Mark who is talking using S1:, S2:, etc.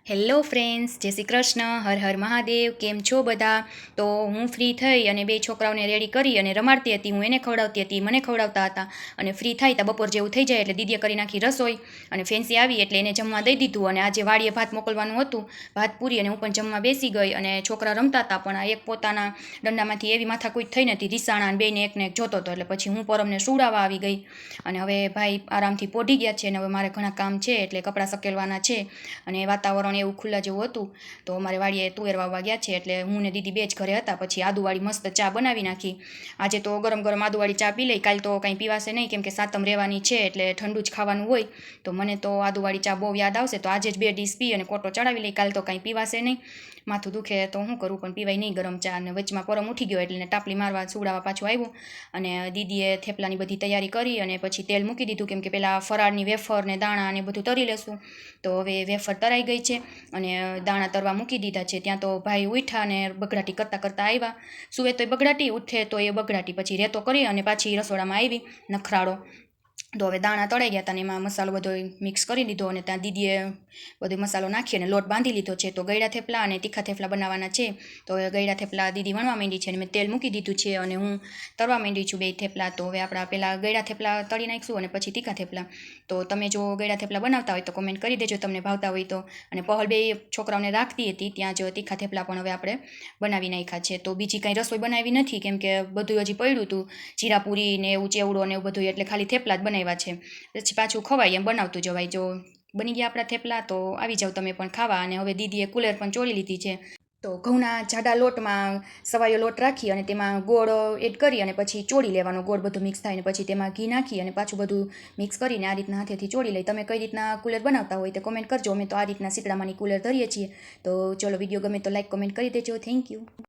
S1: Hello friends, જય શ્રી કૃષ્ણ, હર હર મહાદેવ. કેમ છો બધા? તો હું ફ્રી થઈ અને બે છોકરાઓને રેડી કરી અને રમાડતી હતી. હું એને ખવડાવતી હતી, મને ખવડાવતા હતા. અને ફ્રી થાય તો બપોર જેવું થઈ જાય એટલે દીદીએ કરી નાખી રસોઈ અને ફેન્સી આવી એટલે એને જમવા દઈ દીધું. અને આજે વાડીએ ભાત મોકલવાનું હતું, ભાત પૂરી, અને હું પણ જમવા બેસી ગઈ. અને છોકરા રમતા હતા, પણ આ એક પોતાના દંડામાંથી એવી માથાકૂટ થઈ નથી, રીસાણા બેને એકને એક જોતો હતો. એટલે પછી હું પરમને સુડાવવા આવી ગઈ. અને હવે ભાઈ આરામથી પોઢી ગયા છે. અને હવે મારે ઘણા કામ છે, એટલે કપડાં સકેલવાના છે. અને વાતાવરણ એવું ખુલ્લા જેવું હતું, તો મારે વાડીએ તુવેર વાવવા ગયા છે. એટલે હું ને દીદી બે જ ઘરે હતા. પછી આદુવાળી મસ્ત ચા બનાવી નાખી. આજે તો ગરમ ગરમ આદુવાળી ચા પી લઈ, કાલ તો કંઈ પીવાશે નહીં, કેમ કે સાતમ રહેવાની છે એટલે ઠંડુ જ ખાવાનું હોય. તો મને તો આદુવાળી ચા બહુ યાદ આવશે, તો આજે જ 2 ડીશ પી અને કોટો ચડાવી લઈ. કાલ તો કંઈ પીવાશે નહીં, માથું દુખે તો શું કરું, પણ પીવાય નહીં ગરમ ચા. અને વચમાં પરમ ઉઠી ગયો એટલે ટાપલી મારવા સુવડાવવા પાછું આવ્યું. અને દીદીએ થેપલાની બધી તૈયારી કરી અને પછી તેલ મૂકી દીધું, કેમ કે પેલા ફરાળની વેફર ને દાણા ને બધું તરી લેશું. તો હવે વેફર તરાઈ ગઈ છે અને દાણા તરવા મૂકી દીધા છે. ત્યાં તો ભાઈ ઉઠ્યા અને બગડાટી કરતાં કરતાં આવ્યા. સુવે તોય બગડાટી, ઉઠે તો એ બગડાટી. પછી રેતો કરી અને પાછી રસોડામાં આવી નખરાળો. તો હવે દાણા તળાઈ ગયા હતા ને એમાં મસાલો બધો મિક્સ કરી દીધો. અને ત્યાં દીદીએ બધો મસાલો નાખી અને લોટ બાંધી લીધો છે. તો ગળ્યા થેપલા અને તીખા થેપલા બનાવવાના છે. તો હવે ગળ્યા થેપલા દીદી વણવા માંડી છે અને મેં તેલ મૂકી દીધું છે અને હું તરવા માંડી છું 2 થેપલા. તો હવે આપણા પહેલાં ગળ્યા થેપલા તળી નાખીશું અને પછી તીખા થેપલા. તો તમે જો ગળ્યા થેપલા બનાવતા હોય તો કોમેન્ટ કરી દેજો તમને ભાવતા હોય તો. અને પહલ 2 છોકરાઓને રાખતી હતી, ત્યાં જ તીખા થેપલા પણ હવે આપણે બનાવી નાખ્યા છે. તો બીજી કાંઈ રસોઈ બનાવી નથી, કેમ કે બધું હજી પડ્યું હતું, જીરાપુરી ને એવું, ચેવડો ને એવું બધું, એટલે ખાલી થેપલા જ બનાવ્યા છે. પછી પાછું ખવાય એમ બનાવતું જવાય. જો બની ગયા આપણા થેપલા તો આવી જાવ તમે પણ ખાવા. અને હવે દીદીએ કુલેર પણ ચોળી લીધી છે. તો ઘઉંના જાડા લોટમાં સવાયો લોટ રાખી અને તેમાં ગોળ એડ કરી અને પછી ચોળી લેવાનો. ગોળ બધું મિક્સ થાય ને પછી તેમાં ઘી નાખી અને પાછું બધું મિક્સ કરીને આ રીતના હાથેથી ચોળી લઈ. તમે કઈ રીતના કુલેર બનાવતા હોય તો કોમેન્ટ કરજો. અમે તો આ રીતના સીતડામાંની કુલેર ધરીએ છીએ. તો ચલો, વિડીયો ગમે તો લાઈક કોમેન્ટ કરી દેજો. Thank you.